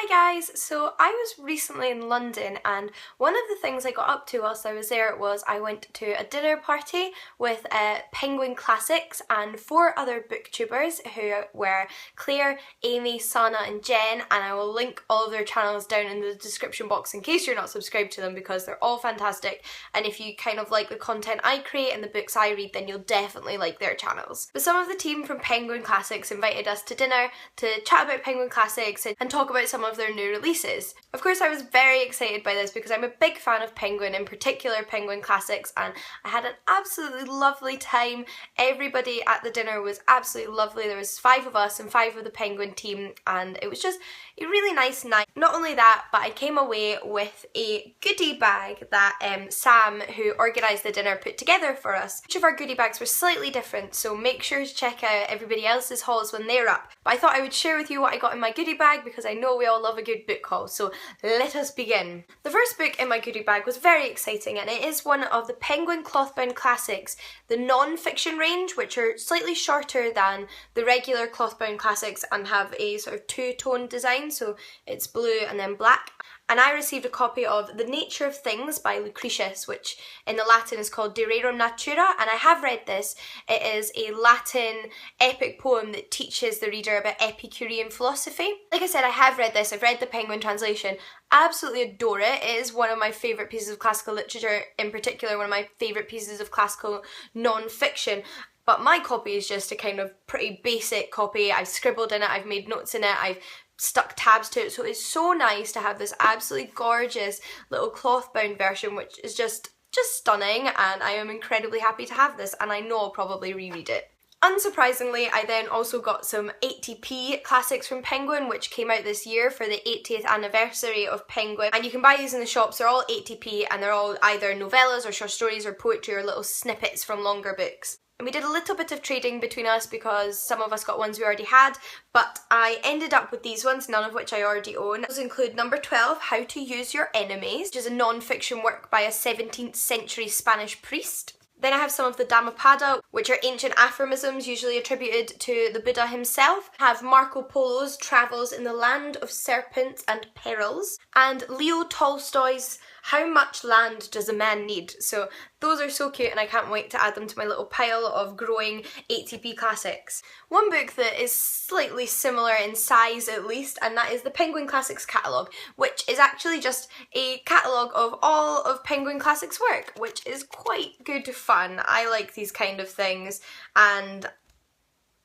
Hi guys, so I was recently in London and one of the things I got up to whilst I was there was I went to a dinner party with Penguin Classics and 4 other booktubers who were Claire, Amy, Sana and Jen, and I will link all of their channels down in the description box in case you're not subscribed to them because they're all fantastic, and if you kind of like the content I create and the books I read then you'll definitely like their channels. But some of the team from Penguin Classics invited us to dinner to chat about Penguin Classics and talk about some of their new releases. Of course I was very excited by this because I'm a big fan of Penguin, in particular Penguin Classics, and I had an absolutely lovely time. Everybody at the dinner was absolutely lovely. There was 5 of us and 5 of the Penguin team and it was just a really nice night. Not only that, but I came away with a goodie bag that Sam, who organised the dinner, put together for us. Each of our goodie bags were slightly different, so make sure to check out everybody else's hauls when they're up. But I thought I would share with you what I got in my goodie bag because I know we all love a good book haul, so let us begin. The first book in my goodie bag was very exciting and it is one of the Penguin clothbound classics, the non-fiction range, which are slightly shorter than the regular clothbound classics and have a sort of two-tone design, so it's blue and then black. And I received a copy of The Nature of Things by Lucretius, which in the Latin is called De Rerum Natura, and I have read this. It is a Latin epic poem that teaches the reader about Epicurean philosophy. Like I said, I have read this. I've read the Penguin translation. Absolutely adore it. It is one of my favourite pieces of classical literature, in particular one of my favourite pieces of classical non-fiction. But my copy is just a kind of pretty basic copy. I've scribbled in it, I've made notes in it, I've stuck tabs to it, so it's so nice to have this absolutely gorgeous little cloth bound version, which is just stunning, and I am incredibly happy to have this, and I know I'll probably reread it. Unsurprisingly, I then also got some 80p classics from Penguin, which came out this year for the 80th anniversary of Penguin, and you can buy these in the shops. They're all 80p and they're all either novellas or short stories or poetry or little snippets from longer books. And we did a little bit of trading between us because some of us got ones we already had, but I ended up with these ones, none of which I already own. Those include number 12, How to Use Your Enemies, which is a non-fiction work by a 17th century Spanish priest. Then I have some of the Dhammapada, which are ancient aphorisms usually attributed to the Buddha himself. I have Marco Polo's Travels in the Land of Serpents and Perils, and Leo Tolstoy's How Much Land Does a Man Need? So those are so cute and I can't wait to add them to my little pile of growing 80p classics. One book that is slightly similar in size at least, and that is the Penguin Classics catalogue, which is actually just a catalogue of all of Penguin Classics' work, which is quite good fun. I like these kind of things, and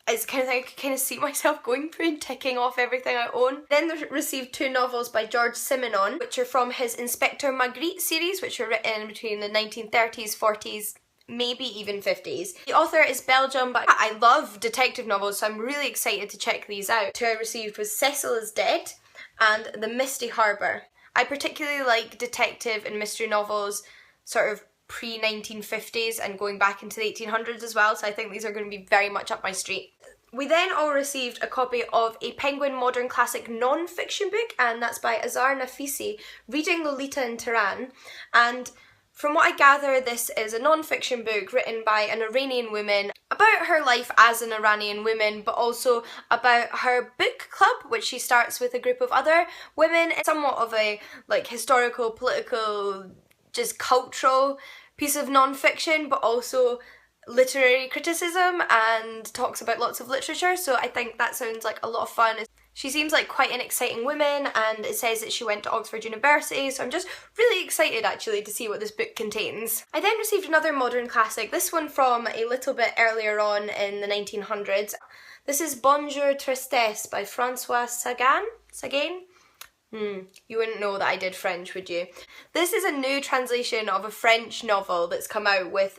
it's kind of thing I could kind of see myself going through and ticking off everything I own. Then I received 2 novels by George Simenon, which are from his Inspector Magritte series, which were written between the 1930s, 40s, maybe even 50s. The author is Belgium, but I love detective novels, so I'm really excited to check these out. 2 I received was Cecile is Dead and The Misty Harbour. I particularly like detective and mystery novels, sort of pre-1950s and going back into the 1800s as well, so I think these are going to be very much up my street. We then all received a copy of a Penguin modern classic non-fiction book, and that's by Azar Nafisi, Reading Lolita in Tehran, and from what I gather this is a non-fiction book written by an Iranian woman about her life as an Iranian woman, but also about her book club, which she starts with a group of other women. It's somewhat of a like historical, political, just cultural piece of non-fiction, but also literary criticism and talks about lots of literature, so I think that sounds like a lot of fun. She seems like quite an exciting woman, and it says that she went to Oxford University, so I'm just really excited actually to see what this book contains. I then received another modern classic, this one from a little bit earlier on in the 1900s. This is Bonjour Tristesse by François Sagan? You wouldn't know that I did French, would you? This is a new translation of a French novel that's come out with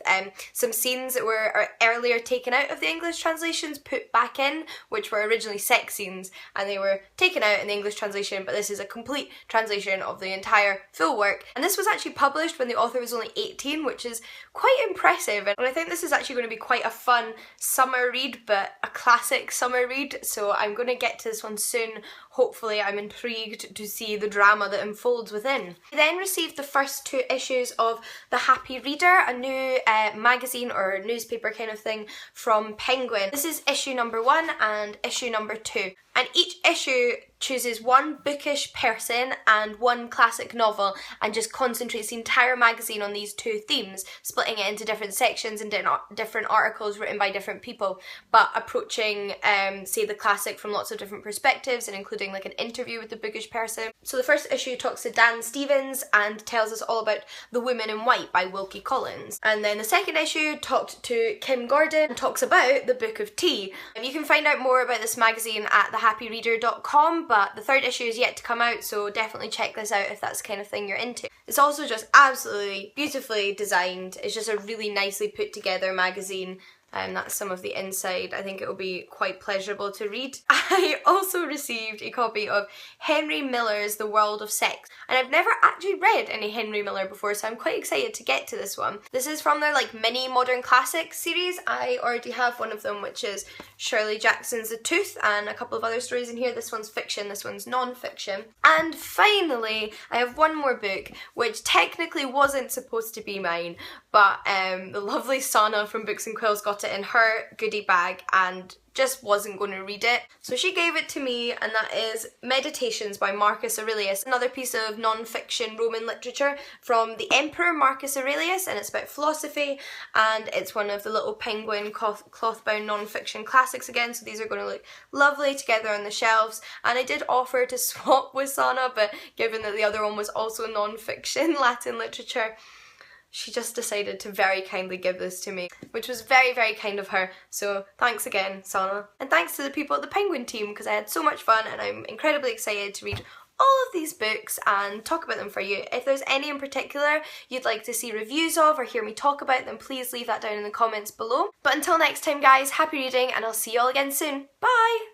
some scenes that were earlier taken out of the English translations, put back in, which were originally sex scenes, and they were taken out in the English translation, but this is a complete translation of the entire full work. And this was actually published when the author was only 18, which is quite impressive, and I think this is actually going to be quite a fun summer read, but a classic summer read, so I'm going to get to this one soon. Hopefully I'm intrigued to see the drama that unfolds within. I then received the first 2 issues of The Happy Reader, a new magazine or newspaper kind of thing from Penguin. This is issue number 1 and issue number 2, and each issue chooses one bookish person and one classic novel and just concentrates the entire magazine on these two themes, splitting it into different sections and different articles written by different people, but approaching, say, the classic from lots of different perspectives and including like an interview with the bookish person. So the first issue talks to Dan Stevens and tells us all about The Woman in White by Wilkie Collins. And then the second issue talked to Kim Gordon and talks about The Book of Tea. You can find out more about this magazine at thehappyreader.com, but the third issue is yet to come out, so definitely check this out if that's the kind of thing you're into. It's also just absolutely beautifully designed. It's just a really nicely put together magazine. And that's some of the inside. I think it will be quite pleasurable to read. I also received a copy of Henry Miller's The World of Sex, and I've never actually read any Henry Miller before, so I'm quite excited to get to this one. This is from their like mini modern classics series. I already have one of them, which is Shirley Jackson's The Tooth, and a couple of other stories in here. This one's fiction, this one's non-fiction. And finally, I have one more book, which technically wasn't supposed to be mine, but the lovely Sana from Books and Quills got it in her goodie bag and just wasn't going to read it. So she gave it to me, and that is Meditations by Marcus Aurelius, another piece of non-fiction Roman literature from the Emperor Marcus Aurelius, and it's about philosophy, and it's one of the little penguin cloth-bound non-fiction classics again, so these are going to look lovely together on the shelves. And I did offer to swap with Sana, but given that the other one was also non-fiction Latin literature, she just decided to very kindly give this to me, which was very, very kind of her. So thanks again, Sana. And thanks to the people at the Penguin team, because I had so much fun and I'm incredibly excited to read all of these books and talk about them for you. If there's any in particular you'd like to see reviews of or hear me talk about, then please leave that down in the comments below. But until next time guys, happy reading, and I'll see you all again soon. Bye!